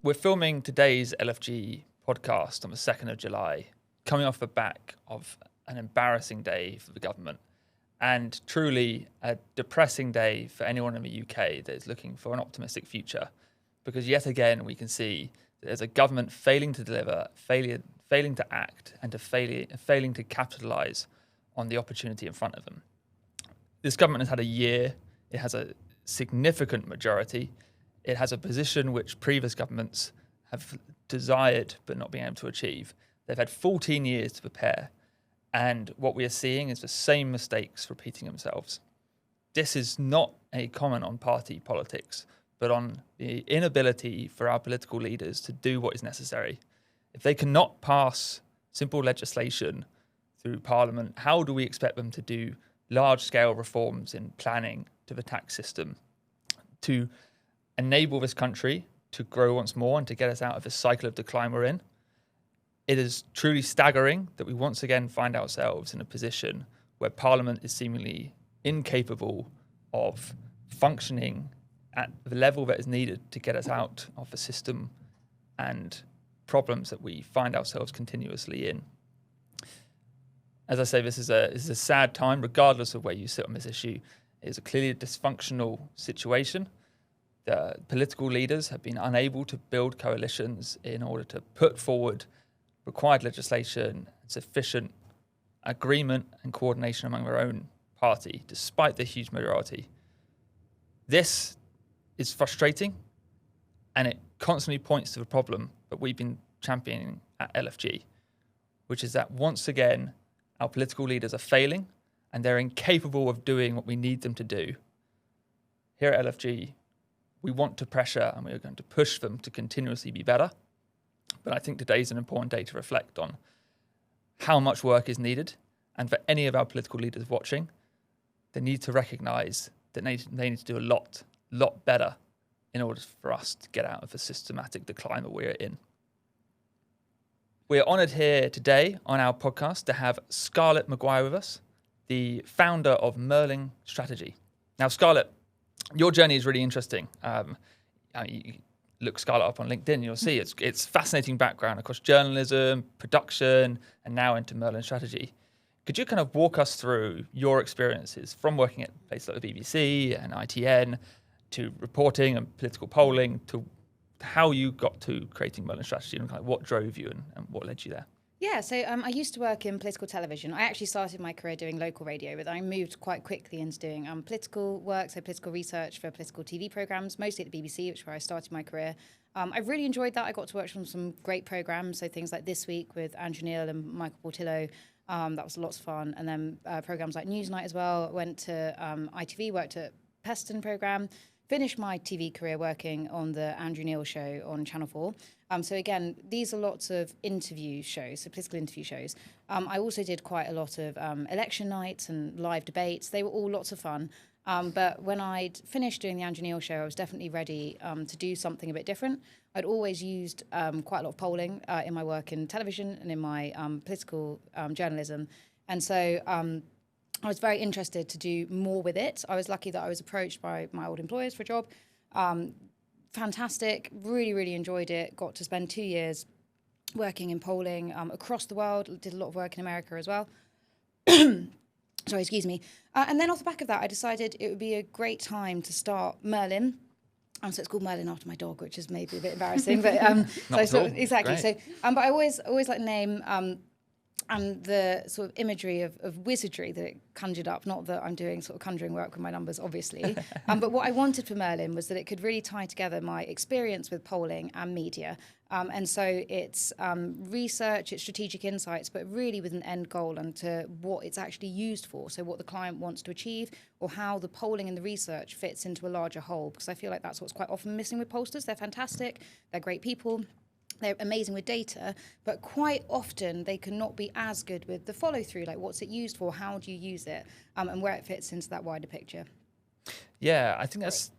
We're filming today's LFG podcast on the 2nd of July, coming off the back of an embarrassing day for the government and truly a depressing day for anyone in the UK that is looking for an optimistic future. Because yet again, we can see that there's a government failing to deliver, failing to act, and failing to capitalise on the opportunity in front of them. This government has had a year. It has a significant majority. It has a position which previous governments have desired but not been able to achieve. They've had 14 years to prepare. And what we are seeing is the same mistakes repeating themselves. This is not a comment on party politics, but on the inability for our political leaders to do what is necessary. If they cannot pass simple legislation through Parliament, how do we expect them to do large-scale reforms in planning to the tax system to enable this country to grow once more and to get us out of this cycle of decline we're in? It is truly staggering that we once again find ourselves in a position where Parliament is seemingly incapable of functioning at the level that is needed to get us out of the system and problems that we find ourselves continuously in. As I say, this is a sad time, regardless of where you sit on this issue. It is clearly a dysfunctional situation. The political leaders have been unable to build coalitions in order to put forward required legislation, sufficient agreement and coordination among their own party, despite the huge majority. This is frustrating, and it constantly points to the problem that we've been championing at LFG, which is that once again, our political leaders are failing, and they're incapable of doing what we need them to do. Here at LFG, we want to pressure, and we are going to push them to continuously be better. But I think today's an important day to reflect on how much work is needed. And for any of our political leaders watching, they need to recognise that they need to do a lot better in order for us to get out of the systematic decline that we're in. We're honoured here today on our podcast to have Scarlett Maguire with us, the founder of Merlin Strategy. Now, Scarlett, your journey is really interesting. You look Scarlett up on LinkedIn, you'll see it's fascinating background across journalism, production, and now into Merlin Strategy. Could you kind of walk us through your experiences from working at places like the BBC and ITN to reporting and political polling to how you got to creating Merlin Strategy and kind of what drove you and what led you there? Yeah, so I used to work in political television. I actually started my career doing local radio, but I moved quite quickly into doing political work, so political research for political TV programmes, mostly at the BBC, which is where I started my career. I really enjoyed that. I got to work on some great programmes, so things like This Week with Andrew Neil and Michael Portillo. That was lots of fun. And then programmes like Newsnight as well. Went to ITV, worked at Peston programme. Finished my TV career working on the Andrew Neil show on Channel 4. So again, these are lots of interview shows, so political interview shows. I also did quite a lot of election nights and live debates. They were all lots of fun. But when I'd finished doing the Andrew Neil show, I was definitely ready to do something a bit different. I'd always used quite a lot of polling in my work in television and in my political journalism. And so I was very interested to do more with it. I was lucky that I was approached by my old employers for a job. Fantastic, really, really enjoyed it. Got to spend 2 years working in polling across the world. Did a lot of work in America as well. Sorry, excuse me. And then off the back of that, I decided it would be a great time to start Merlin. So it's called Merlin after my dog, which is maybe a bit embarrassing, but exactly. Great. But I always like the name and the sort of imagery of wizardry that it conjured up. Not that I'm doing sort of conjuring work with my numbers, obviously. But what I wanted for Merlin was that it could really tie together my experience with polling and media. And so it's research, it's strategic insights, but really with an end goal and to what it's actually used for. So what the client wants to achieve or how the polling and the research fits into a larger whole. Because I feel like that's what's quite often missing with pollsters. They're fantastic. They're great people. They're amazing with data, but quite often they cannot be as good with the follow-through, like what's it used for, how do you use it, and where it fits into that wider picture. Yeah, I think that's...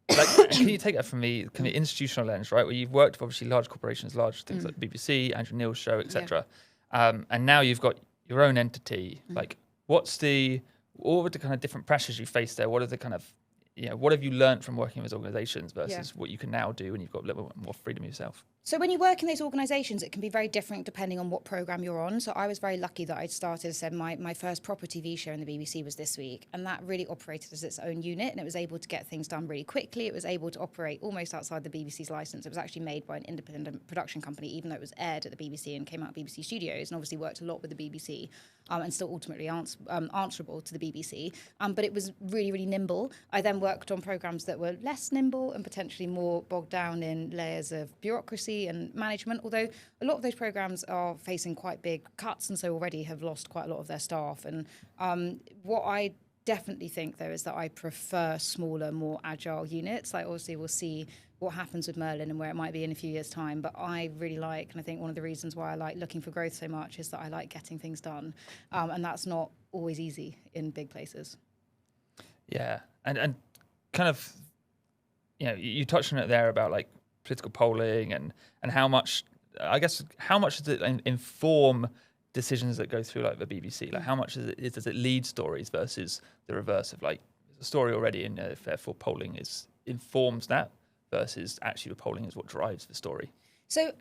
Like, can you take that from the kind of institutional lens, right? Where you've worked with obviously large corporations, large things like BBC, Andrew Neil's show, etc. Yeah. And now you've got your own entity. Like, what were the kind of different pressures you faced there? What are the kind of what have you learned from working with organizations versus what you can now do when you've got a little bit more freedom yourself? So when you work in those organisations, it can be very different depending on what programme you're on. So I was very lucky that I started, said my first proper TV show in the BBC was this week, and that really operated as its own unit, and it was able to get things done really quickly. It was able to operate almost outside the BBC's licence. It was actually made by an independent production company, even though it was aired at the BBC and came out of BBC Studios, and obviously worked a lot with the BBC. And still ultimately answerable to the BBC. But it was really, really nimble. I then worked on programmes that were less nimble and potentially more bogged down in layers of bureaucracy and management, although a lot of those programmes are facing quite big cuts and so already have lost quite a lot of their staff. And what I definitely think, though, is that I prefer smaller, more agile units. Like, obviously, we'll see what happens with Merlin and where it might be in a few years' time. But I really like, and I think one of the reasons why I like looking for growth so much is that I like getting things done. And that's not always easy in big places. Yeah. And kind of, you touched on it there about like political polling and how much does it inform decisions that go through like the BBC? Like how much does it lead stories versus the reverse of like there's a story already and therefore polling informs that versus actually the polling is what drives the story? So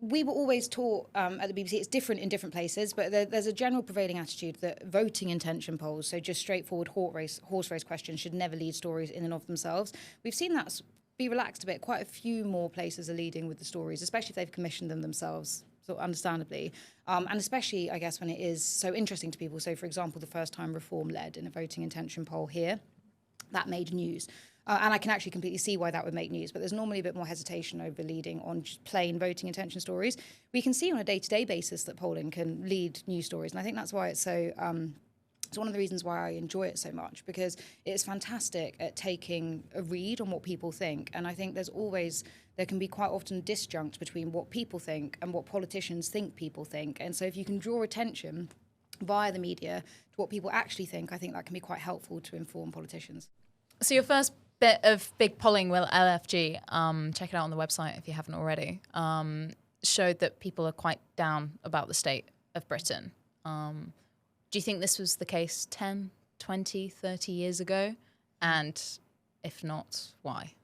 we were always taught at the BBC, it's different in different places, but there's a general prevailing attitude that voting intention polls, so just straightforward horse race questions, should never lead stories in and of themselves. We've seen that be relaxed a bit. Quite a few more places are leading with the stories, especially if they've commissioned them themselves, sort of understandably. And especially, I guess, when it is so interesting to people. So, for example, the first time Reform led in a voting intention poll here, that made news. And I can actually completely see why that would make news, but there's normally a bit more hesitation over leading on just plain voting intention stories. We can see on a day-to-day basis that polling can lead news stories, and I think that's why it's so... it's one of the reasons why I enjoy it so much, because it's fantastic at taking a read on what people think. And I think there can be quite often disjunct between what people think and what politicians think people think. And so if you can draw attention via the media to what people actually think, I think that can be quite helpful to inform politicians. So your first bit of big polling, Will, LFG, check it out on the website if you haven't already, showed that people are quite down about the state of Britain. Do you think this was the case 10, 20, 30 years ago? And if not, why?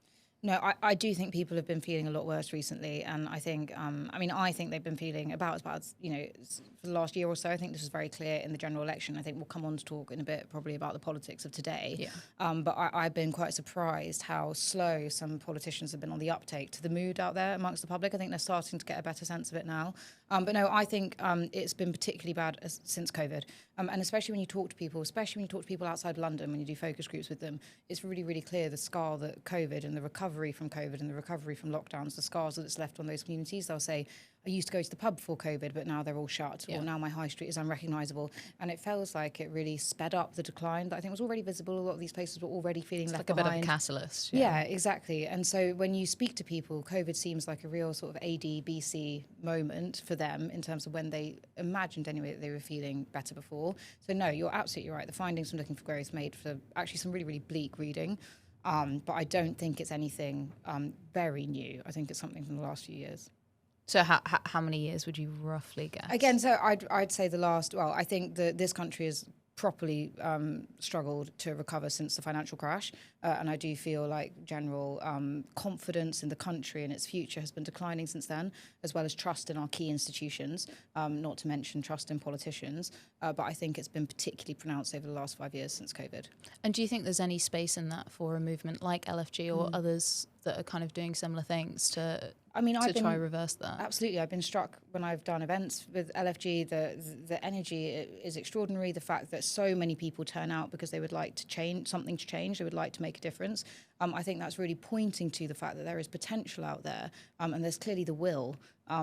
No, I do think people have been feeling a lot worse recently, and I think, I think they've been feeling about as bad, for the last year or so. I think this was very clear in the general election. I think we'll come on to talk in a bit probably about the politics of today. Yeah. But I've been quite surprised how slow some politicians have been on the uptake to the mood out there amongst the public. I think they're starting to get a better sense of it now. But no, I think it's been particularly bad since COVID. And especially when you talk to people, outside London, when you do focus groups with them, it's really, really clear the scar that COVID and the recovery from COVID and the recovery from lockdowns, the scars that it's left on those communities. They'll say, I used to go to the pub before COVID, but now they're all shut, or now my high street is unrecognisable. And it feels like it really sped up the decline that I think was already visible. A lot of these places were already feeling left behind. Like a bit of a catalyst. Yeah, exactly. And so when you speak to people, COVID seems like a real sort of AD-BC moment for them in terms of when they imagined anyway that they were feeling better before. So no, you're absolutely right. The findings from Looking for Growth made for actually some really, really bleak reading. But I don't think it's anything very new. I think it's something from the last few years. So how many years would you roughly guess? Again, so I'd say I think that this country has properly struggled to recover since the financial crash. And I do feel like general confidence in the country and its future has been declining since then, as well as trust in our key institutions, not to mention trust in politicians. But I think it's been particularly pronounced over the last 5 years since COVID. And do you think there's any space in that for a movement like LFG or others that are kind of doing similar things to try reverse that? Absolutely. I've been struck when I've done events with LFG. The energy is extraordinary. The fact that so many people turn out because they would like to change. They would like to make a difference. I think that's really pointing to the fact that there is potential out there, and there's clearly the will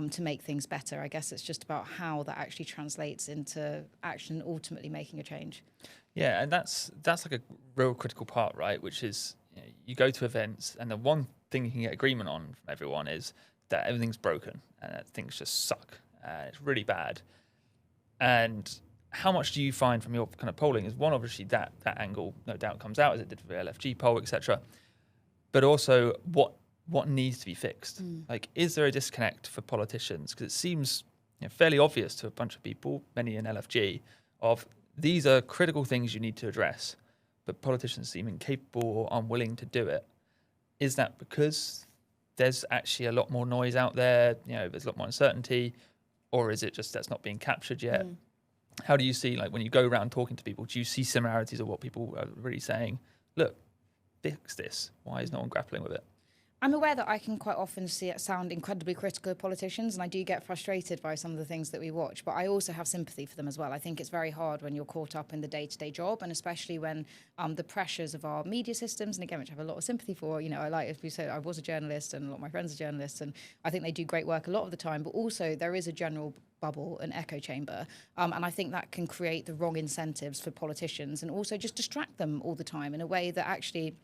to make things better. I guess it's just about how that actually translates into action, ultimately making a change. Yeah, and that's like a real critical part, right? Which is, you go to events, and the one thing you can get agreement on from everyone is that everything's broken and that things just suck. It's really bad. And how much do you find from your kind of polling is one, obviously that angle no doubt comes out as it did for the LFG poll, etc. But also what needs to be fixed? Like, is there a disconnect for politicians? Because it seems fairly obvious to a bunch of people, many in LFG, of these are critical things you need to address. but politicians seem incapable or unwilling to do it. Is that because there's actually a lot more noise out there, there's a lot more uncertainty, or is it just that's not being captured yet? How do you see, like, when you go around talking to people, do you see similarities of what people are really saying? Look, fix this. Why is no one grappling with it? I'm aware that I can quite often sound incredibly critical of politicians, and I do get frustrated by some of the things that we watch, but I also have sympathy for them as well. I think it's very hard when you're caught up in the day-to-day job, and especially when the pressures of our media systems, and again, which I have a lot of sympathy for, I like, as we said, I was a journalist, and a lot of my friends are journalists, and I think they do great work a lot of the time, but also there is a general bubble, an echo chamber, and I think that can create the wrong incentives for politicians and also just distract them all the time in a way that actually,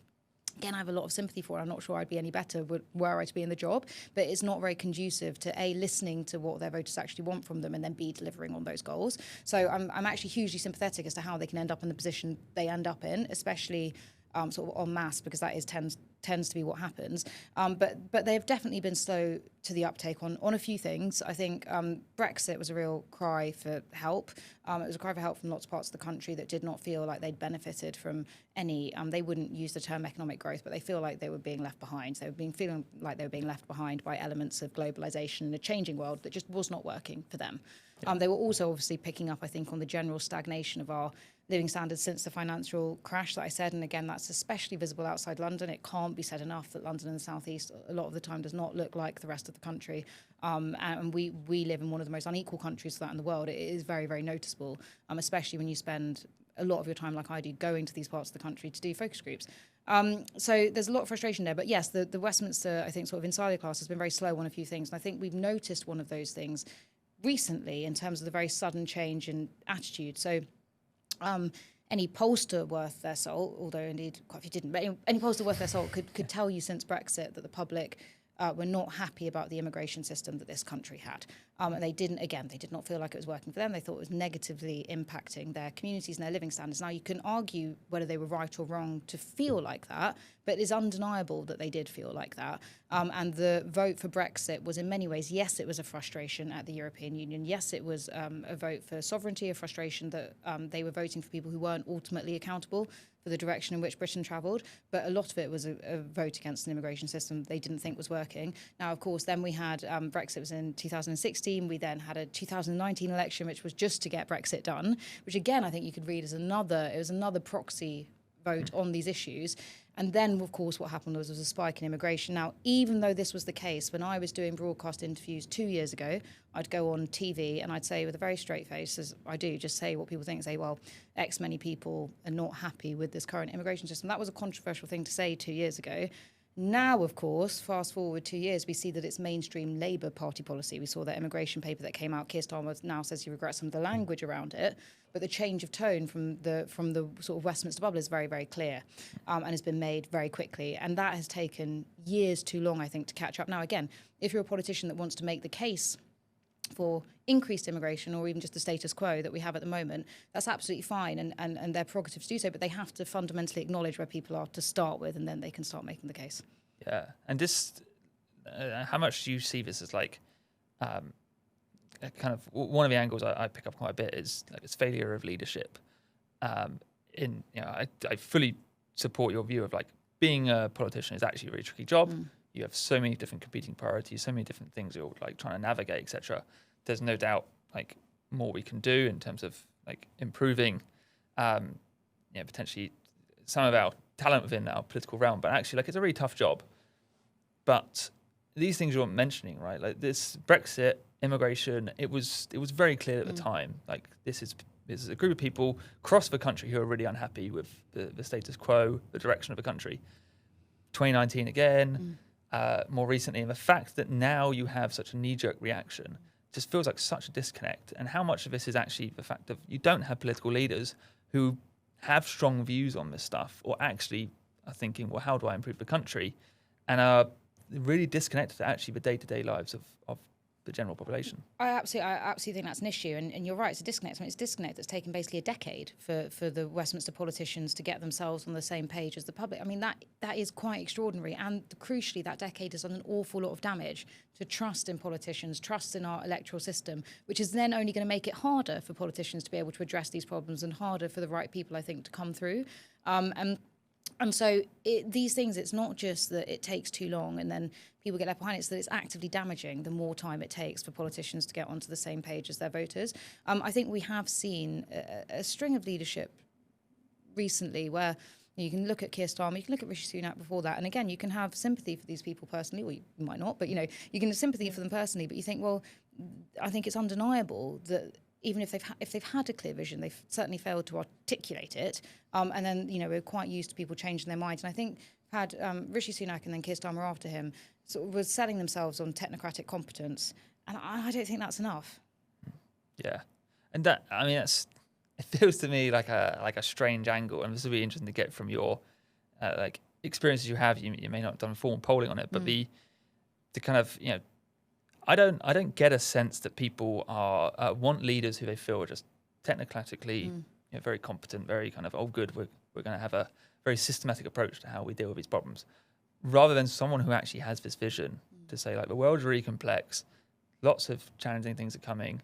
again, I have a lot of sympathy for it. I'm not sure I'd be any better were I to be in the job, but it's not very conducive to A, listening to what their voters actually want from them, and then B, delivering on those goals. So I'm actually hugely sympathetic as to how they can end up in the position they end up in, especially sort of en masse, because that tends to be what happens. But they've definitely been slow to the uptake on a few things. I think Brexit was a real cry for help. It was a cry for help from lots of parts of the country that did not feel like they'd benefited from any, they wouldn't use the term economic growth, but they feel like they were being left behind. They were feeling like they were being left behind by elements of globalization in a changing world that just was not working for them. They were also obviously picking up, I think, on the general stagnation of our living standards since the financial crash that I said. And again, that's especially visible outside London. It can't be said enough that London and the South East a lot of the time does not look like the rest of the country. And we live in one of the most unequal countries for that in the world. It is very, very noticeable, especially when you spend a lot of your time, like I do, going to these parts of the country to do focus groups. So there's a lot of frustration there. But yes, the Westminster, I think, sort of insider class has been very slow on a few things. And I think we've noticed one of those things recently in terms of the very sudden change in attitude. So any pollster worth their salt, although indeed quite a few didn't, but any pollster worth their salt could tell you since Brexit that the public were not happy about the immigration system that this country had. And they did not feel like it was working for them. They thought it was negatively impacting their communities and their living standards. Now, you can argue whether they were right or wrong to feel like that, but it's undeniable that they did feel like that. And the vote for Brexit was in many ways, yes, it was a frustration at the European Union. Yes, it was a vote for sovereignty, a frustration that they were voting for people who weren't ultimately accountable for the direction in which Britain travelled. But a lot of it was a vote against an immigration system they didn't think was working. Now, of course, then we had Brexit was in 2016. We then had a 2019 election, which was just to get Brexit done, which again, I think you could read as another proxy vote on these issues. And then, of course, what happened was a spike in immigration. Now, even though this was the case, when I was doing broadcast interviews 2 years ago, I'd go on TV and I'd say with a very straight face, as I do, just say what people think, say, well, X many people are not happy with this current immigration system. That was a controversial thing to say 2 years ago. Now, of course, fast forward 2 years, we see that it's mainstream Labour Party policy. We saw that immigration paper that came out. Keir Starmer now says he regrets some of the language around it, but the change of tone from the sort of Westminster bubble is very, very clear, and has been made very quickly. And that has taken years too long, I think, to catch up. Now, again, if you're a politician that wants to make the case for increased immigration or even just the status quo that we have at the moment, that's absolutely fine, and their prerogative to do so, but they have to fundamentally acknowledge where people are to start with, and then they can start making the case. Yeah, and just how much do you see this as like kind of one of the angles I pick up quite a bit is like this failure of leadership. I fully support your view of like being a politician is actually a really tricky job. You have so many different competing priorities, so many different things you're like trying to navigate, etc. There's no doubt like more we can do in terms of like improving, potentially some of our talent within our political realm. But actually, like it's a really tough job. But these things you're mentioning, right? Like this Brexit, immigration, it was very clear at the time. Like this is a group of people across the country who are really unhappy with the status quo, the direction of the country. 2019 again. More recently, and the fact that now you have such a knee-jerk reaction just feels like such a disconnect. And how much of this is actually the fact that you don't have political leaders who have strong views on this stuff or actually are thinking, well, how do I improve the country? And are really disconnected to actually the day-to-day lives of the general population. I absolutely think that's an issue, and you're right. It's a disconnect. I mean, it's a disconnect that's taken basically a decade for the Westminster politicians to get themselves on the same page as the public. I mean, that is quite extraordinary, and crucially, that decade has done an awful lot of damage to trust in politicians, trust in our electoral system, which is then only going to make it harder for politicians to be able to address these problems and harder for the right people, I think, to come through. And so these things, it's not just that it takes too long and then people get left behind. It's that it's actively damaging the more time it takes for politicians to get onto the same page as their voters. I think we have seen a string of leadership recently where you can look at Keir Starmer, you can look at Rishi Sunak before that, and again, you can have sympathy for these people personally, or you might not, but you can have sympathy for them personally, but you think, well, I think it's undeniable that even if they've had a clear vision, they've certainly failed to articulate it. And then, we're quite used to people changing their minds. And I think had Rishi Sunak and then Keir Starmer after him sort of was selling themselves on technocratic competence. And I don't think that's enough. Yeah. And that, I mean, it feels to me like a strange angle. And this will be interesting to get from your experiences you have. You may not have done formal polling on it, but the kind of, I don't get a sense that people are want leaders who they feel are just technocratically very competent, very kind of, oh good, we're going to have a very systematic approach to how we deal with these problems, rather than someone who actually has this vision to say, like, the world's really complex, lots of challenging things are coming.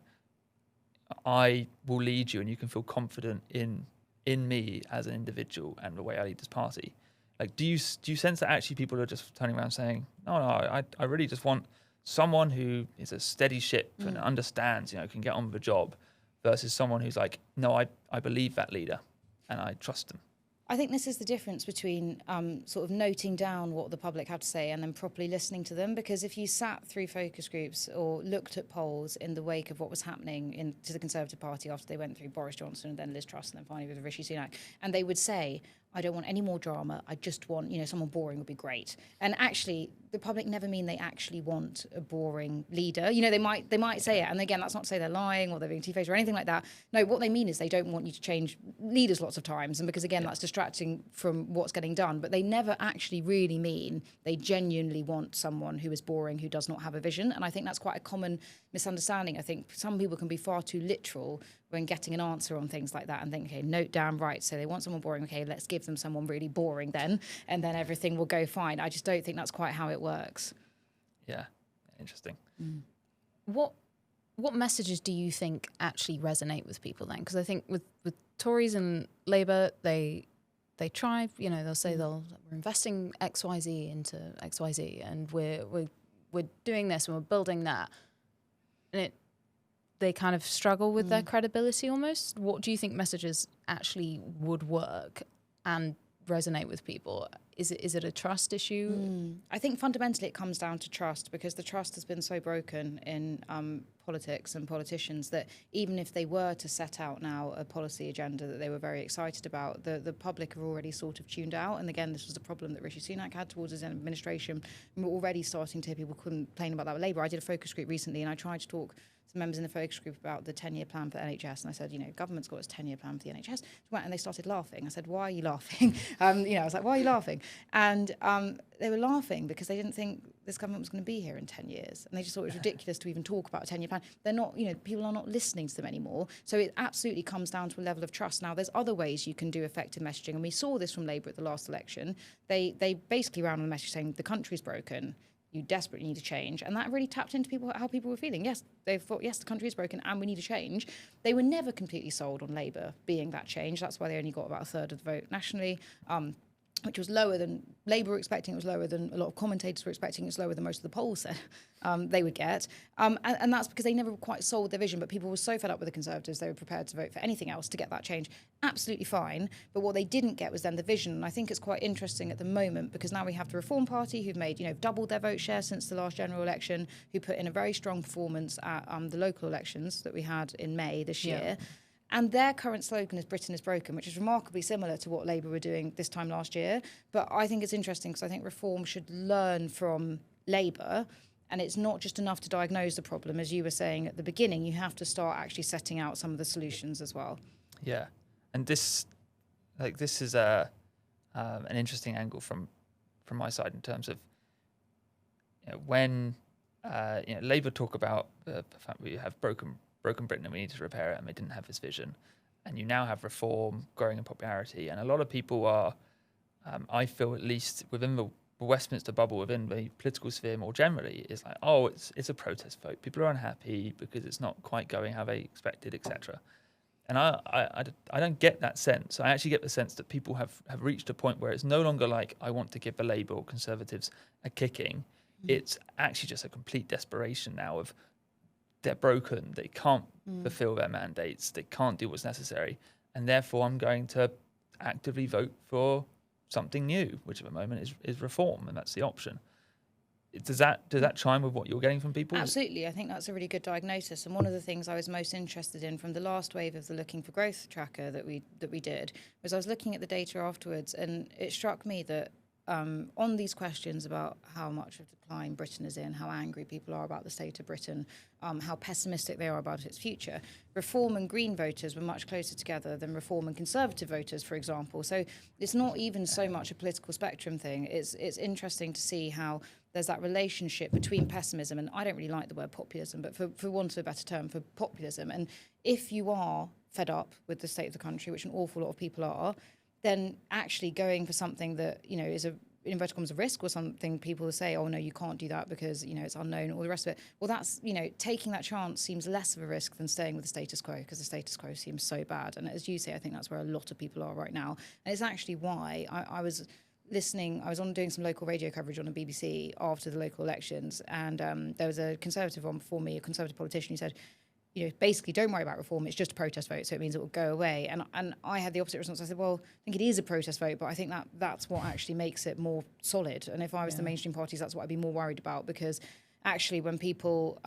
I will lead you, and you can feel confident in me as an individual and the way I lead this party. Like, do you sense that actually people are just turning around saying, no, I really just want someone who is a steady ship and understands, can get on with the job, versus someone who's like, no, I believe that leader and I trust them? I think this is the difference between sort of noting down what the public have to say and then properly listening to them. Because if you sat through focus groups or looked at polls in the wake of what was happening to the Conservative Party after they went through Boris Johnson and then Liz Truss and then finally with Rishi Sunak, and they would say, I don't want any more drama. I just want, someone boring would be great. And actually, the public never mean they actually want a boring leader. They might say it. And again, that's not to say they're lying or they're being two-faced or anything like that. No, what they mean is they don't want you to change leaders lots of times. And because, again, that's distracting from what's getting done. But they never actually really mean they genuinely want someone who is boring, who does not have a vision. And I think that's quite a common misunderstanding. I think some people can be far too literal when getting an answer on things like that and think, okay, note down, right, so they want someone boring, okay, let's give them someone really boring then, and then everything will go fine. I just don't think that's quite how it works. Yeah, interesting. What messages do you think actually resonate with people then? Because I think with Tories and Labour, they try, they'll say we're investing XYZ into XYZ and we're doing this and we're building that. And they kind of struggle with their credibility almost. What do you think messages actually would work and resonate with people? Is it a trust issue? I think fundamentally it comes down to trust, because the trust has been so broken in politics and politicians that even if they were to set out now a policy agenda that they were very excited about, the public are already sort of tuned out. And again, this was a problem that Rishi Sunak had towards his administration. And we're already starting to hear people complain about that with Labour. I did a focus group recently and I tried to talk to members in the focus group about the 10-year plan for the NHS. And I said, government's got its 10-year plan for the NHS. And they started laughing. I said, why are you laughing? I was like, why are you laughing? And they were laughing because they didn't think this government was going to be here in 10 years. And they just thought it was ridiculous to even talk about a 10-year plan. They're not, people are not listening to them anymore. So it absolutely comes down to a level of trust. Now, there's other ways you can do effective messaging. And we saw this from Labour at the last election. They basically ran on a message saying the country's broken. You desperately need a change. And that really tapped into how people were feeling. Yes, they thought, yes, the country is broken and we need a change. They were never completely sold on Labour being that change. That's why they only got about a third of the vote nationally, which was lower than Labour were expecting. It was lower than a lot of commentators were expecting. It's lower than most of the polls said they would get. And that's because they never quite sold their vision. But people were so fed up with the Conservatives, they were prepared to vote for anything else to get that change. Absolutely fine. But what they didn't get was then the vision. And I think it's quite interesting at the moment because now we have the Reform Party who've made, doubled their vote share since the last general election, who put in a very strong performance at the local elections that we had in May this year. And their current slogan is Britain is broken, which is remarkably similar to what Labour were doing this time last year. But I think it's interesting because I think Reform should learn from Labour. And it's not just enough to diagnose the problem. As you were saying at the beginning, you have to start actually setting out some of the solutions as well. Yeah. And this is an interesting angle from my side in terms of when Labour talk about the fact we have broken Britain and we need to repair it, and they didn't have this vision. And you now have reform growing in popularity, and a lot of people are, I feel at least within the Westminster bubble, within the political sphere more generally, is like, oh, it's a protest vote. People are unhappy because it's not quite going how they expected, etc. And I don't get that sense. I actually get the sense that people have reached a point where it's no longer like, I want to give the Labour or Conservatives a kicking. It's actually just a complete desperation now of they're broken, they can't fulfill their mandates, they can't do what's necessary, and therefore I'm going to actively vote for something new, which at the moment is reform, and that's the option. Does that chime with what you're getting from people? Absolutely. I think that's a really good diagnosis. And one of the things I was most interested in from the last wave of the Looking for Growth tracker that we did was I was looking at the data afterwards, and it struck me that on these questions about how much of decline Britain is in, how angry people are about the state of Britain, how pessimistic they are about its future, Reform and Green voters were much closer together than Reform and Conservative voters, for example. So it's not even so much a political spectrum thing. It's interesting to see how there's that relationship between pessimism, and I don't really like the word populism, but for want of a better term, for populism. And if you are fed up with the state of the country, which an awful lot of people are, then actually going for something that, is in inverted commas, a risk, or something people will say, oh no, you can't do that because, it's unknown, and all the rest of it. Well, that's, taking that chance seems less of a risk than staying with the status quo, because the status quo seems so bad. And as you say, I think that's where a lot of people are right now. And it's actually why I was listening, I was doing some local radio coverage on the BBC after the local elections, and there was a Conservative on before me, a Conservative politician, who said, basically don't worry about reform, it's just a protest vote, so it means it will go away. And I had the opposite response. I said, well, I think it is a protest vote, but I think that's what actually makes it more solid. And if I was the mainstream parties, that's what I'd be more worried about, because actually when people,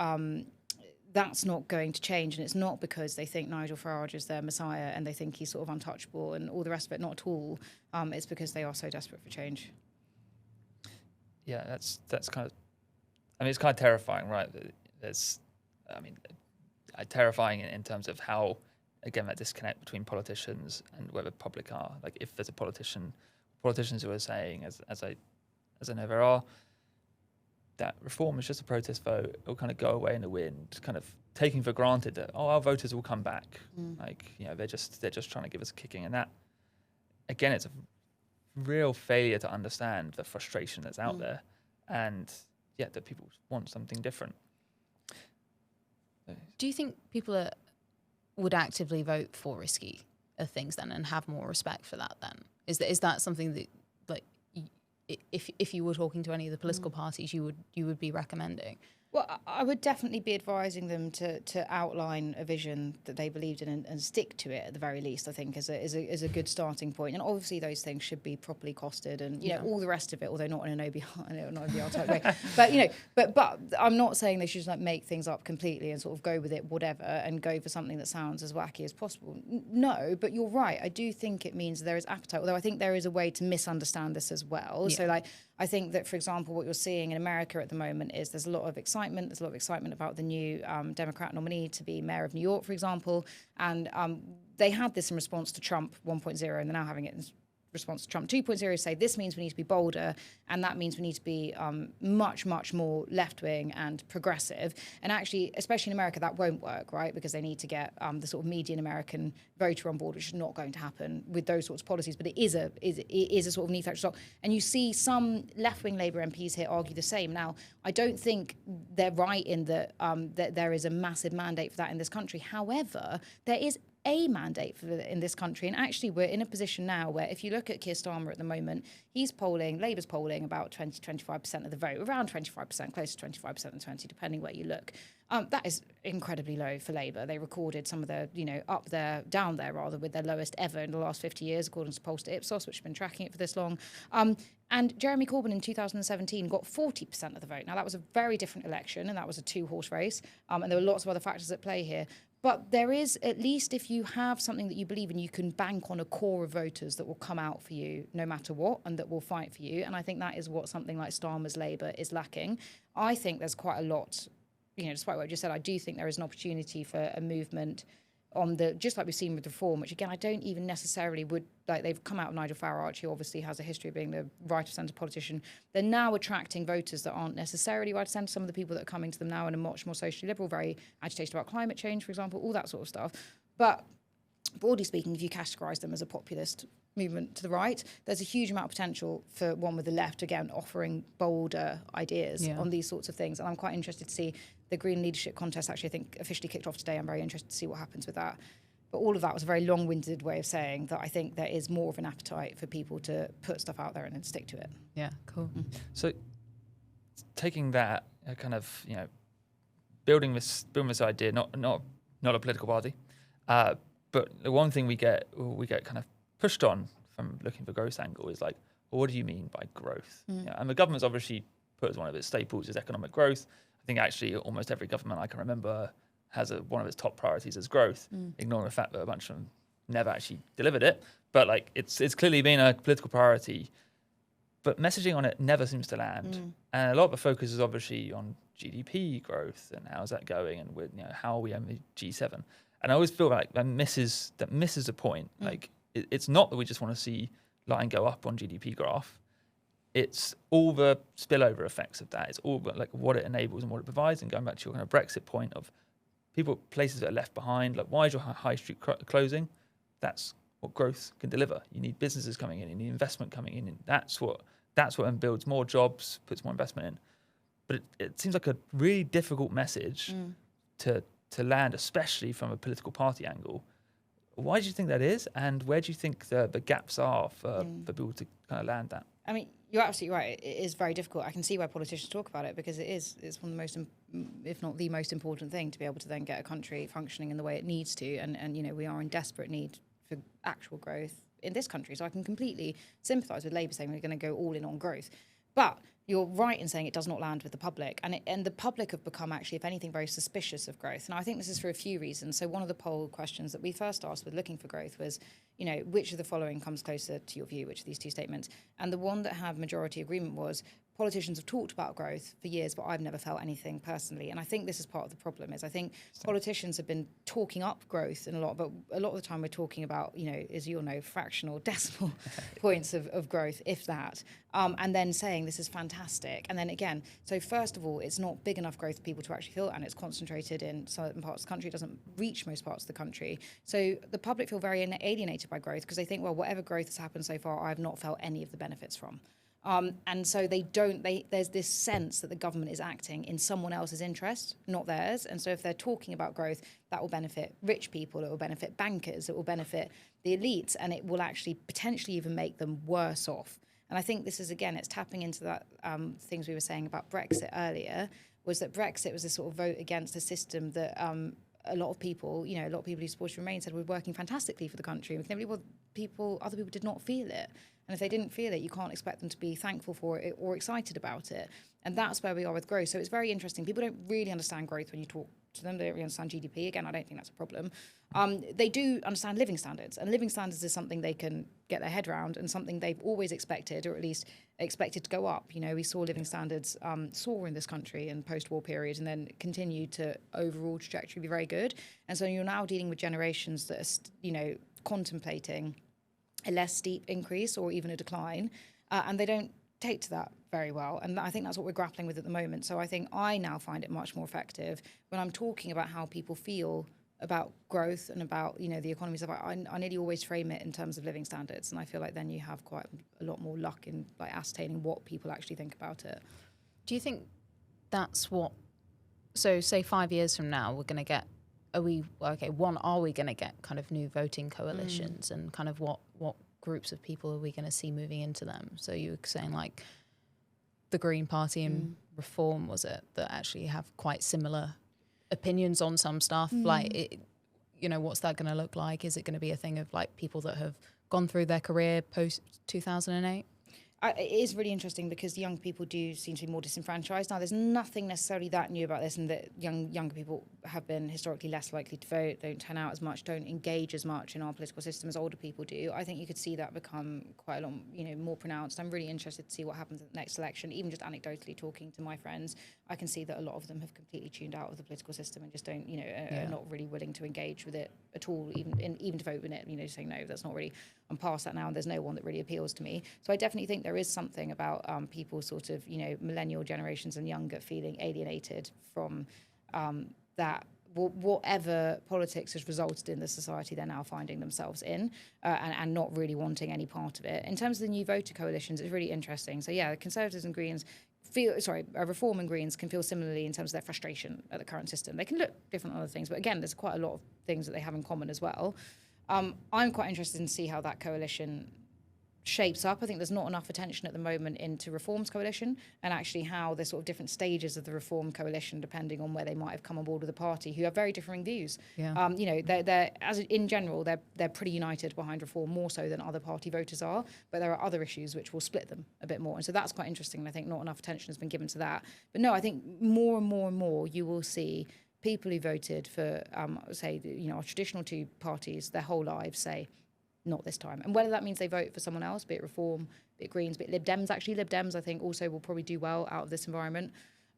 that's not going to change, and it's not because they think Nigel Farage is their messiah and they think he's sort of untouchable and all the rest of it, not at all. It's because they are so desperate for change. Yeah, that's kind of, it's kind of terrifying, right? Terrifying in terms of how, again, that disconnect between politicians and where the public are. Like, if there's politicians who are saying, as I know there are, that reform is just a protest vote, it'll kind of go away in the wind, kind of taking for granted that, our voters will come back. They're just trying to give us a kicking. And that, again, it's a real failure to understand the frustration that's out there, and that people want something different. Do you think people would actively vote for risky things then, and have more respect for that then? Is that something that, like, if you were talking to any of the political parties, you would be recommending? Well, I would definitely be advising them to outline a vision that they believed in and stick to it at the very least. I think is a good starting point. And obviously those things should be properly costed and all the rest of it. Although not in an OBR type way. But I'm not saying they should just make things up completely and sort of go with it whatever and go for something that sounds as wacky as possible. No, but you're right. I do think it means there is appetite. Although I think there is a way to misunderstand this as well. Yeah. So I think that, for example, what you're seeing in America at the moment is there's a lot of excitement. There's a lot of excitement about the new Democrat nominee to be mayor of New York, for example. And they had this in response to Trump 1.0, and they're now having it in response to Trump 2.0, say this means we need to be bolder, and that means we need to be much, much more left-wing and progressive. And actually, especially in America, that won't work, right? Because they need to get the sort of median American voter on board, which is not going to happen with those sorts of policies. But it is a sort of need factor stock. And you see some left-wing Labour MPs here argue the same. Now, I don't think they're right in that there is a massive mandate for that in this country. However, there is a mandate in this country. And actually, we're in a position now where if you look at Keir Starmer at the moment, Labour's polling about 20-25% of the vote, around 25%, close to 25% and 20%, depending where you look. That is incredibly low for Labour. They recorded some of their, down there rather, with their lowest ever in the last 50 years, according to Pollster Ipsos, which have been tracking it for this long. And Jeremy Corbyn in 2017 got 40% of the vote. Now, that was a very different election, and that was a two-horse race. And there were lots of other factors at play here. But there is, at least if you have something that you believe in, you can bank on a core of voters that will come out for you no matter what and that will fight for you. And I think that is what something like Starmer's Labour is lacking. I think there's quite a lot, despite what I just said, I do think there is an opportunity for a movement on the, just like we've seen with reform, which again, I don't even necessarily would, like they've come out of Nigel Farage, who obviously has a history of being the right of centre politician. They're now attracting voters that aren't necessarily right of centre. Some of the people that are coming to them now are much more socially liberal, very agitated about climate change, for example, all that sort of stuff. But broadly speaking, if you categorise them as a populist movement to the right, there's a huge amount of potential for one with the left, again, offering bolder ideas on these sorts of things. And I'm quite interested to see the Green Leadership Contest, actually, I think, officially kicked off today. I'm very interested to see what happens with that. But all of that was a very long-winded way of saying that I think there is more of an appetite for people to put stuff out there and then stick to it. Yeah, cool. So taking that kind of, building this idea, not a political party, but the one thing we get kind of pushed on from looking for growth angle is like, well, what do you mean by growth? And the government's obviously put as one of its staples is economic growth. I think actually almost every government I can remember has one of its top priorities as growth, ignoring the fact that a bunch of them never actually delivered it. But like it's clearly been a political priority, but messaging on it never seems to land. And a lot of the focus is obviously on GDP growth and how's that going, and with how are we in the G7. And I always feel like that misses the point. Like it's not that we just want to see line go up on GDP graph. It's all the spillover effects of that. It's all like what it enables and what it provides. And going back to your kind of Brexit point of places that are left behind, like why is your high street closing? That's what growth can deliver. You need businesses coming in, you need investment coming in, and that's what then builds more jobs, puts more investment in. But it seems like a really difficult message to land, especially from a political party angle. Why do you think that is, and where do you think the gaps are for people to kind of land that? I mean, you're absolutely right. It is very difficult. I can see why politicians talk about it, because it's one of the most, if not the most important thing, to be able to then get a country functioning in the way it needs to. And we are in desperate need for actual growth in this country. So I can completely sympathise with Labour saying we're going to go all in on growth. But you're right in saying it does not land with the public. And the public have become actually, if anything, very suspicious of growth. And I think this is for a few reasons. So one of the poll questions that we first asked with looking for growth was, which of the following comes closer to your view, which of these two statements? And the one that had majority agreement was, politicians have talked about growth for years, but I've never felt anything personally. And I think this is part of the problem, is I think politicians have been talking up growth in but a lot of the time we're talking about, as you'll know, fractional decimal points of growth, if that, and then saying this is fantastic. And then again, so first of all, it's not big enough growth for people to actually feel, and it's concentrated in certain parts of the country. It doesn't reach most parts of the country. So the public feel very alienated by growth, because they think, well, whatever growth has happened so far, I've not felt any of the benefits from. And so there's this sense that the government is acting in someone else's interest, not theirs. And so if they're talking about growth, that will benefit rich people, it will benefit bankers, it will benefit the elites, and it will actually potentially even make them worse off. And I think this is, again, it's tapping into that things we were saying about Brexit earlier, was that Brexit was this sort of vote against a system that a lot of people who supported Remain said were working fantastically for the country. Other people did not feel it. And if they didn't feel it, you can't expect them to be thankful for it or excited about it. And that's where we are with growth. So it's very interesting. People don't really understand growth when you talk to them. They don't really understand GDP. Again, I don't think that's a problem. They do understand living standards. And living standards is something they can get their head around, and something they've always expected, or at least expected to go up. We saw living standards soar in this country in post-war period, and then continue to overall trajectory be very good. And so you're now dealing with generations that are, contemplating a less steep increase or even a decline, and they don't take to that very well. And I think that's what we're grappling with at the moment. So I think I now find it much more effective when I'm talking about how people feel about growth and about, the economy stuff. I nearly always frame it in terms of living standards, and I feel like then you have quite a lot more luck in ascertaining what people actually think about it. Do you think that's what, so say 5 years from now, we're going to get, are we going to get kind of new voting coalitions, and kind of what groups of people are we going to see moving into them? So you were saying like the Green Party and Reform, was it, that actually have quite similar opinions on some stuff? What's that going to look like? Is it going to be a thing of like people that have gone through their career post 2008? It is really interesting because young people do seem to be more disenfranchised. Now, there's nothing necessarily that new about this, and that younger people have been historically less likely to vote, don't turn out as much, don't engage as much in our political system as older people do. I think you could see that become quite a lot, more pronounced. I'm really interested to see what happens at the next election. Even just anecdotally talking to my friends, I can see that a lot of them have completely tuned out of the political system and just don't, are not really willing to engage with it at all, even to vote in it. Saying no, that's not really. I'm past that now, and there's no one that really appeals to me. So I definitely think there is something about people sort of, millennial generations and younger feeling alienated from that. Whatever politics has resulted in the society they're now finding themselves in, and not really wanting any part of it. In terms of the new voter coalitions, it's really interesting. So yeah, Conservatives and Greens Reform and Greens can feel similarly in terms of their frustration at the current system. They can look different on other things, but again, there's quite a lot of things that they have in common as well. I'm quite interested in see how that coalition shapes up. I think there's not enough attention at the moment into Reform's coalition, and actually how the sort of different stages of the Reform coalition, depending on where they might have come on board with the party, who have very differing views. Yeah. They're as in general, they're pretty united behind Reform, more so than other party voters are. But there are other issues which will split them a bit more, and so that's quite interesting. And I think not enough attention has been given to that. But no, I think more and more and more you will see people who voted for, say, our traditional two parties their whole lives say, not this time. And whether that means they vote for someone else, be it Reform, be it Greens, be it Lib Dems. Actually, Lib Dems, I think, also will probably do well out of this environment.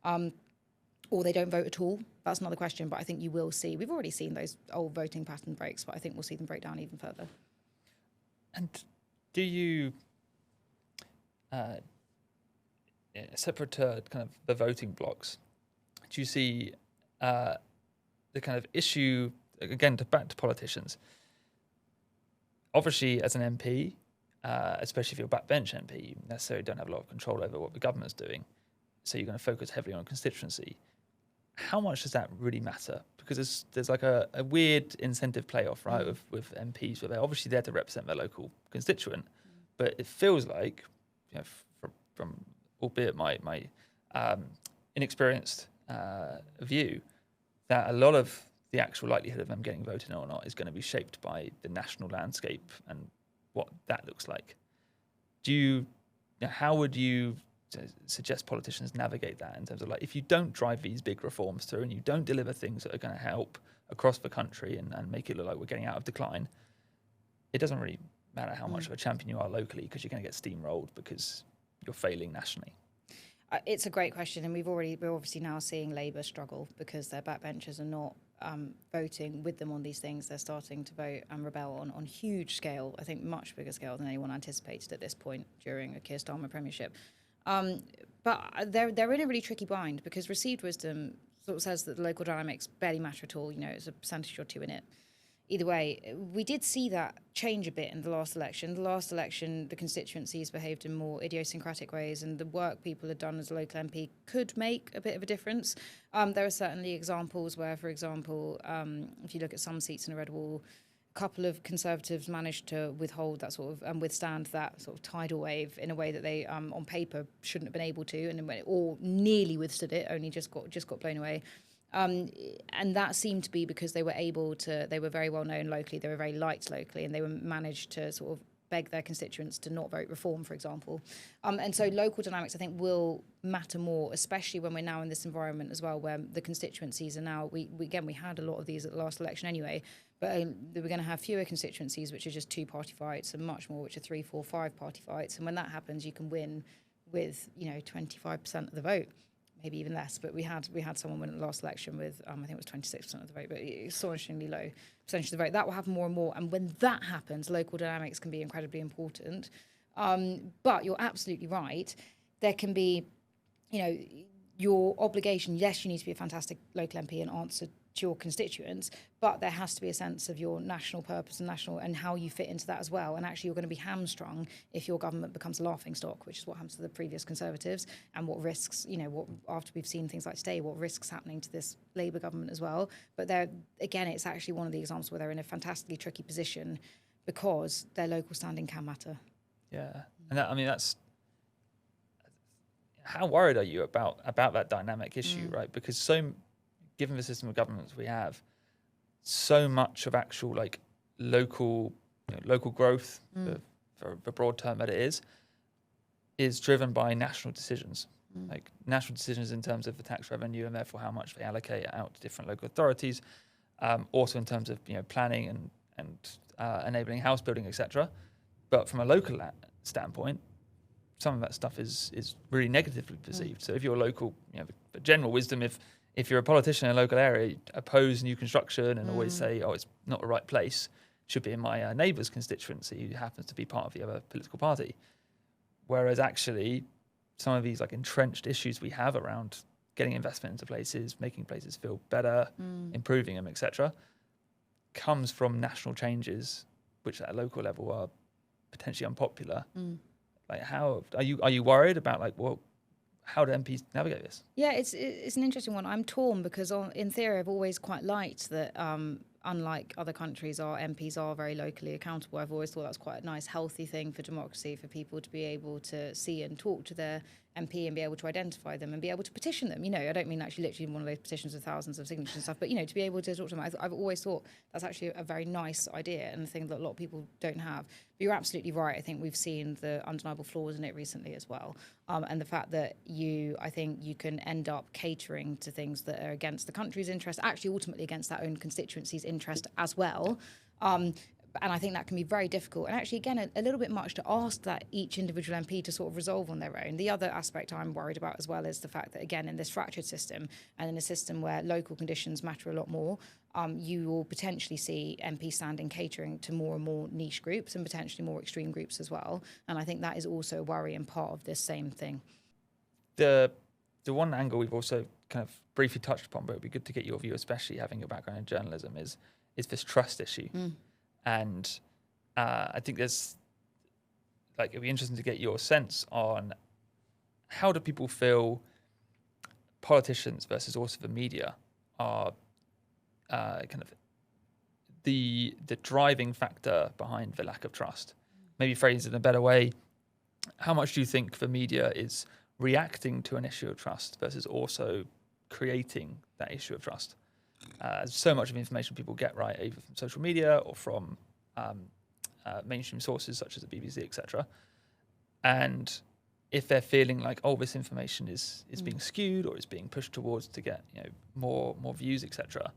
Or they don't vote at all. That's another question. But I think you will see. We've already seen those old voting pattern breaks, but I think we'll see them break down even further. And do you, separate to kind of the voting blocks, do you see the kind of issue, again, back to politicians? Obviously, as an MP, especially if you're a backbench MP, you necessarily don't have a lot of control over what the government's doing. So you're going to focus heavily on constituency. How much does that really matter? Because there's like a weird incentive playoff, right, with MPs, where they're obviously there to represent their local constituent. But it feels like, from albeit my inexperienced view, that a lot of the actual likelihood of them getting voted or not is going to be shaped by the national landscape and what that looks like. How would you suggest politicians navigate that in terms of, like, if you don't drive these big reforms through and you don't deliver things that are going to help across the country and make it look like we're getting out of decline, it doesn't really matter how much of a champion you are locally, because you're going to get steamrolled because you're failing nationally. It's a great question, and we're obviously now seeing Labour struggle because their backbenchers are not voting with them on these things. They're starting to vote and rebel on huge scale, I think much bigger scale than anyone anticipated at this point during a Keir Starmer premiership. But they're in a really tricky bind, because received wisdom sort of says that the local dynamics barely matter at all. It's a percentage or two in it. Either way, we did see that change a bit in the last election. The last election, the constituencies behaved in more idiosyncratic ways, and the work people had done as a local MP could make a bit of a difference. There are certainly examples where, for example, if you look at some seats in a red wall, a couple of Conservatives managed to withhold that sort of and withstand that sort of tidal wave in a way that they, on paper, shouldn't have been able to, and or nearly withstood it, only just got blown away. And that seemed to be because they were very well known locally, they were very liked locally, and they were managed to sort of beg their constituents to not vote Reform, for example. And so local dynamics, I think, will matter more, especially when we're now in this environment as well, where the constituencies are now, we had a lot of these at the last election anyway, but we're going to have fewer constituencies, which are just two-party fights, and much more, which are 3, 4, 5-party fights. And when that happens, you can win with 25% of the vote. Maybe even less, but we had someone win at the last election with I think it was 26% of the vote, but it's astonishingly low percentage of the vote. That will happen more and more, and when that happens, local dynamics can be incredibly important. But you're absolutely right. There can be, your obligation. Yes, you need to be a fantastic local MP and answer to your constituents, but there has to be a sense of your national purpose and how you fit into that as well. And actually, you're going to be hamstrung if your government becomes a laughingstock, which is what happens to the previous Conservatives, and what risks, after we've seen things like today, what risks happening to this Labour government as well. But again, it's actually one of the examples where they're in a fantastically tricky position because their local standing can matter. Yeah, and that's. How worried are you about that dynamic issue, right? Because given the system of governments we have, so much of actual local growth, for the broad term that it is, is driven by national decisions, like national decisions in terms of the tax revenue and therefore how much they allocate out to different local authorities. Also in terms of planning and enabling house building, etc. But from a local standpoint, some of that stuff is really negatively perceived. So if you're local, the general wisdom, if you're a politician in a local area, you oppose new construction and always say, oh, it's not the right place, it should be in my neighbour's constituency who happens to be part of the other political party. Whereas actually, some of these like entrenched issues we have around getting investment into places, making places feel better, improving them, etc., comes from national changes, which at a local level are potentially unpopular. Like, how are you worried about how do MPs navigate this? Yeah, it's an interesting one. I'm torn because in theory I've always quite liked that unlike other countries, our MPs are very locally accountable. I've always thought that's quite a nice, healthy thing for democracy, for people to be able to see and talk to their MP and be able to identify them and be able to petition them. I don't mean actually literally one of those petitions with thousands of signatures and stuff, but, to be able to talk to them. I've always thought that's actually a very nice idea and a thing that a lot of people don't have. But you're absolutely right. I think we've seen the undeniable flaws in it recently as well. And the fact that I think you can end up catering to things that are against the country's interest, actually ultimately against that own constituency's interest as well. And I think that can be very difficult. And actually, again, a little bit much to ask that each individual MP to sort of resolve on their own. The other aspect I'm worried about as well is the fact that, again, in this fractured system and in a system where local conditions matter a lot more, you will potentially see MP standing catering to more and more niche groups and potentially more extreme groups as well. And I think that is also a worry and part of this same thing. The one angle we've also kind of briefly touched upon, but it'd be good to get your view, especially having a background in journalism, is this trust issue. And I think it'd be interesting to get your sense on how do people feel politicians versus also the media are kind of the driving factor behind the lack of trust. Maybe phrased in a better way, how much do you think the media is reacting to an issue of trust versus also creating that issue of trust? So much of the information people get right, either from social media or from mainstream sources such as the BBC, etc. And if they're feeling like, oh, this information is being skewed or is being pushed towards to get more views, etc.,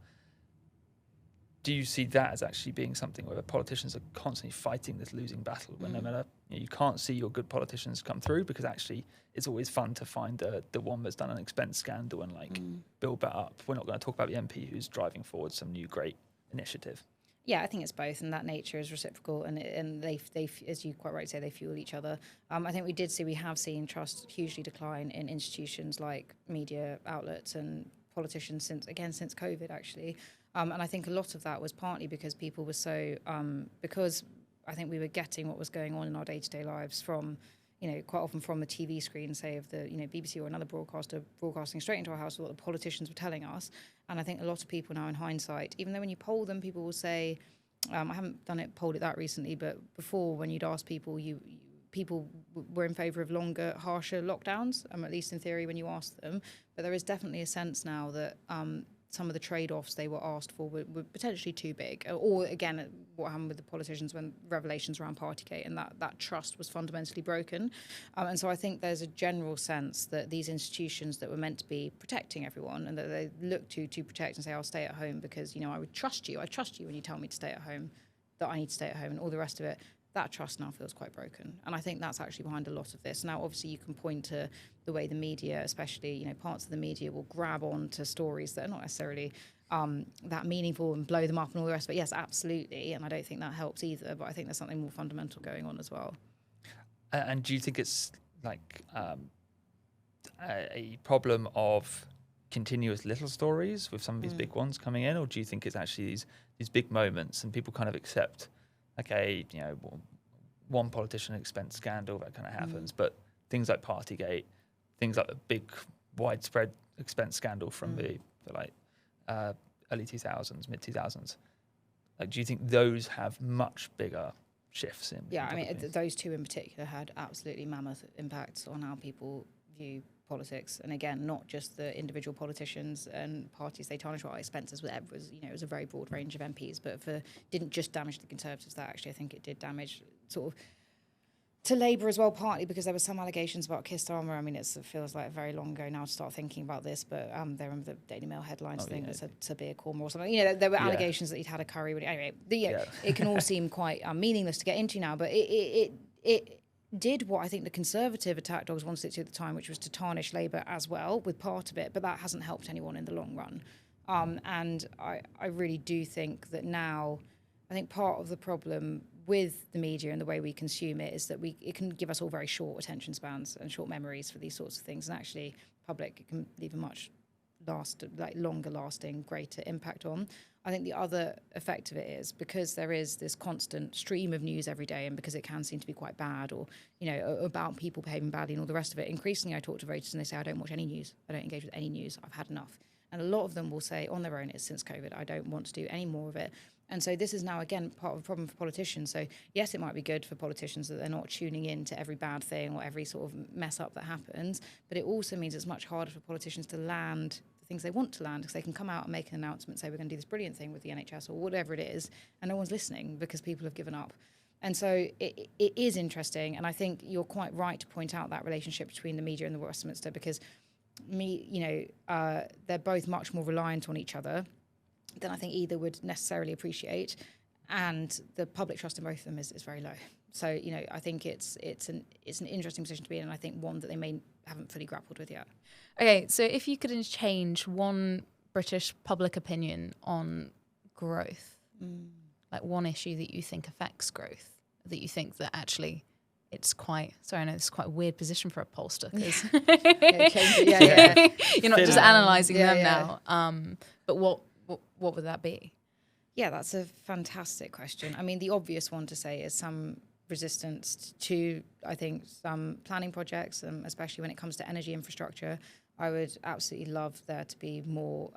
do you see that as actually being something where the politicians are constantly fighting this losing battle? When no matter you can't see your good politicians come through, because actually it's always fun to find the one that's done an expense scandal and build that up. We're not going to talk about the MP who's driving forward some new great initiative. Yeah, I think it's both, and that nature is reciprocal, and they as you quite right say, they fuel each other. I think we have seen trust hugely decline in institutions like media outlets and politicians since COVID actually. And I think a lot of that was partly because people were so because I think we were getting what was going on in our day-to-day lives from quite often from the TV screen, say, of the BBC or another broadcaster broadcasting straight into our house what the politicians were telling us. And I think a lot of people now in hindsight, even though when you poll them, people will say, I haven't polled it that recently, but before when you'd ask people, people were in favour of longer, harsher lockdowns, at least in theory when you ask them. But there is definitely a sense now that some of the trade-offs they were asked for were potentially too big. Or, again, what happened with the politicians when revelations around Partygate and that trust was fundamentally broken. And so I think there's a general sense that these institutions that were meant to be protecting everyone and that they look to protect and say, I'll stay at home because, I would trust you. I trust you when you tell me to stay at home, that I need to stay at home and all the rest of it. That trust now feels quite broken. And I think that's actually behind a lot of this. Now, obviously, you can point to the way the media, especially, parts of the media will grab on to stories that are not necessarily that meaningful and blow them up and all the rest. But yes, absolutely. And I don't think that helps either. But I think there's something more fundamental going on as well. And do you think it's like a problem of continuous little stories with some of these big ones coming in? Or do you think it's actually these big moments and people kind of accept, okay, one politician expense scandal, that kind of happens, but things like Partygate, things like the big widespread expense scandal from the early 2000s, mid 2000s, do you think those have much bigger shifts in? Yeah, I mean, those two in particular had absolutely mammoth impacts on how people view politics, and again, not just the individual politicians and parties they tarnish our expenses with. It was a very broad range of MPs, but didn't just damage the Conservatives. That actually, I think it did damage sort of to Labour as well, partly because there were some allegations about Keir Starmer. I mean, it feels like very long ago now to start thinking about this, but there were the Daily Mail headlines thing that said Sabir Cormer or something. You know, there were allegations that he'd had a curry. Anyway, it can all seem quite meaningless to get into now, but it did what I think the Conservative attack dogs wanted it to at the time, which was to tarnish Labour as well with part of it, but that hasn't helped anyone in the long run. And I really do think that now, I think part of the problem with the media and the way we consume it is that it can give us all very short attention spans and short memories for these sorts of things. And actually, public, it can leave a much longer lasting, greater impact on. I think the other effect of it is because there is this constant stream of news every day, and because it can seem to be quite bad, or about people behaving badly and all the rest of it. Increasingly, I talk to voters and they say, I don't watch any news. I don't engage with any news. I've had enough. And a lot of them will say on their own, it's since COVID, I don't want to do any more of it. And so this is now, again, part of the problem for politicians. So yes, it might be good for politicians that they're not tuning in to every bad thing or every sort of mess up that happens, but it also means it's much harder for politicians to land the things they want to land, because they can come out and make an announcement, say we're going to do this brilliant thing with the NHS or whatever it is, and no one's listening because people have given up. And so it is interesting, and I think you're quite right to point out that relationship between the media and the Westminster, because they're both much more reliant on each other than I think either would necessarily appreciate, and the public trust in both of them is very low. So I think it's an interesting position to be in, and I think one that they haven't fully grappled with yet. Okay, so if you could change one British public opinion on growth, like one issue that you think affects growth, that you think that actually it's quite, sorry, I know it's quite a weird position for a pollster, because you're not just analysing them now. But what would that be? Yeah, that's a fantastic question. I mean, the obvious one to say is some resistance to, I think, some planning projects, especially when it comes to energy infrastructure. I would absolutely love there to be more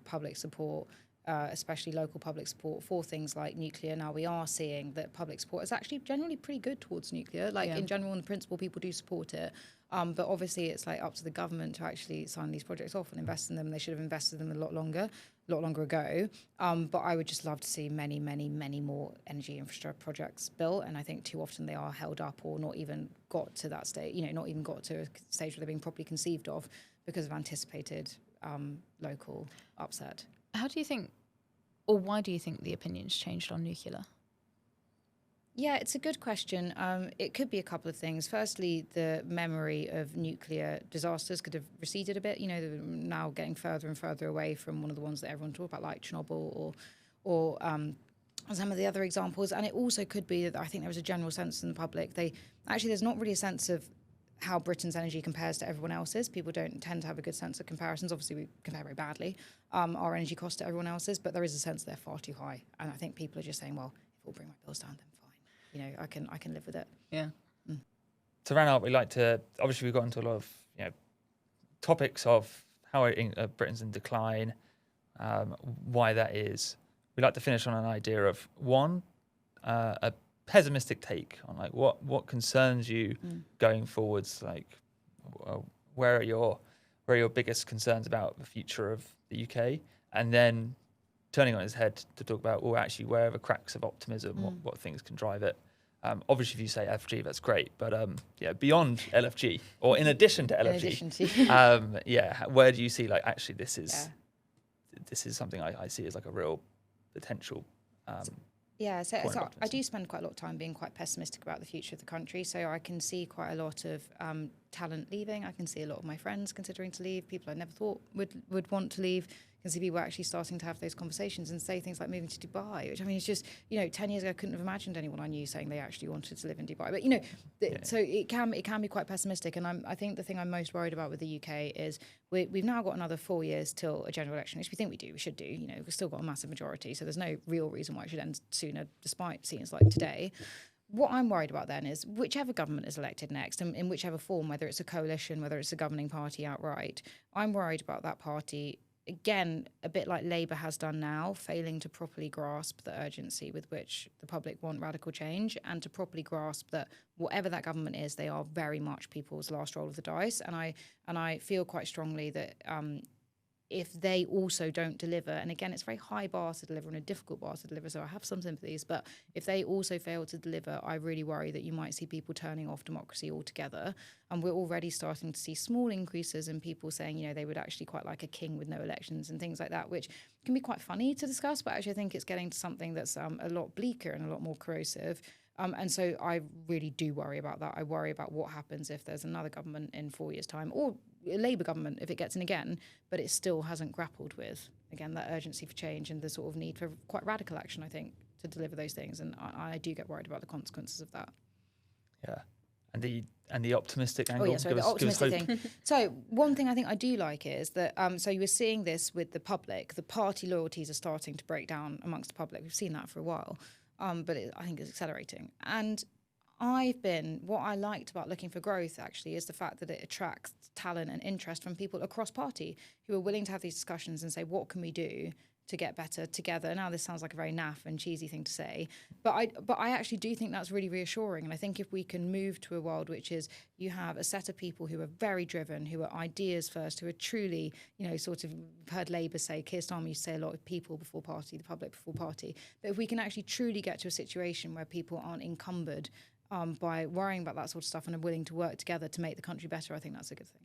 public support, especially local public support for things like nuclear. Now, we are seeing that public support is actually generally pretty good towards nuclear. In general, in principle, people do support it. But obviously, it's up to the government to actually sign these projects off and invest in them. They should have invested in them a lot longer ago. But I would just love to see many, many, many more energy infrastructure projects built. And I think too often they are held up or not even got to that stage, not even got to a stage where they're being properly conceived of because of anticipated local upset. How do you think, or why do you think the opinion's changed on nuclear? Yeah, it's a good question. It could be a couple of things. Firstly, the memory of nuclear disasters could have receded a bit. They're now getting further and further away from one of the ones that everyone talks about, like Chernobyl or some of the other examples. And it also could be that I think there was a general sense in the public. There's not really a sense of how Britain's energy compares to everyone else's. People don't tend to have a good sense of comparisons. Obviously, we compare very badly our energy costs to everyone else's, but there is a sense they're far too high. And I think people are just saying, well, if it'll bring my bills down, then fine. I can live with it. Yeah. To round out, we like to, obviously we've got into a lot of topics of how Britain's in decline, why that is. We like to finish on an idea of a pessimistic take on what concerns you going forwards, where are your biggest concerns about the future of the UK, and then turning on his head to talk about actually where are the cracks of optimism, what things can drive it. Obviously if you say LFG, that's great, but beyond LFG or in addition to LFG, where do you see actually this is something I see as a real potential so I do spend quite a lot of time being quite pessimistic about the future of the country. So I can see quite a lot of talent leaving. I can see a lot of my friends considering to leave, people I never thought would want to leave. I can see people actually starting to have those conversations and say things like moving to Dubai, which I mean, it's just, 10 years ago, I couldn't have imagined anyone I knew saying they actually wanted to live in Dubai. But, so it can be quite pessimistic. And I think the thing I'm most worried about with the UK is we've now got another 4 years till a general election, which we think we should do. We've still got a massive majority. So there's no real reason why it should end sooner, despite scenes like today. What I'm worried about then is whichever government is elected next, and in whichever form, whether it's a coalition, whether it's a governing party outright, I'm worried about that party, again, a bit like Labour has done now, failing to properly grasp the urgency with which the public want radical change, and to properly grasp that whatever that government is, they are very much people's last roll of the dice. And I feel quite strongly that if they also don't deliver, and again, it's a very high bar to deliver and a difficult bar to deliver, so I have some sympathies, but if they also fail to deliver, I really worry that you might see people turning off democracy altogether. And we're already starting to see small increases in people saying, you know, they would actually quite like a king with no elections and things like that, which can be quite funny to discuss, but actually I think it's getting to something that's a lot bleaker and a lot more corrosive. And so I really do worry about that. I worry about what happens if there's another government in 4 years' time, or a Labour government if it gets in again, but it still hasn't grappled with, again, that urgency for change and the sort of need for quite radical action, I think, to deliver those things. And I do get worried about the consequences of that. Yeah. And the optimistic angle. Oh, yeah, sorry, the optimistic thing. So one thing I think I do like is that, so you were seeing this with the public, the party loyalties are starting to break down amongst the public. We've seen that for a while. But I think it's accelerating. And what I liked about looking for growth actually is the fact that it attracts talent and interest from people across party who are willing to have these discussions and say, what can we do to get better together? Now, this sounds like a very naff and cheesy thing to say, but I actually do think that's really reassuring. And I think if we can move to a world which is you have a set of people who are very driven, who are ideas first, who are truly, you know, sort of, heard Labour say, Keir Starmer used to say a lot of people before party, the public before party. But if we can actually truly get to a situation where people aren't encumbered by worrying about that sort of stuff and are willing to work together to make the country better, I think that's a good thing.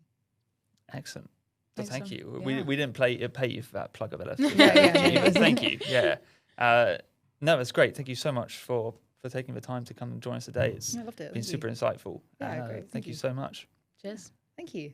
Excellent. Well, thank you. Yeah. We didn't pay you for that plug of LFG. But thank you. Yeah. No, it's great. Thank you so much for taking the time to come and join us today. It's I loved it. been super insightful. Yeah, great. Thank you so much. Cheers. Thank you.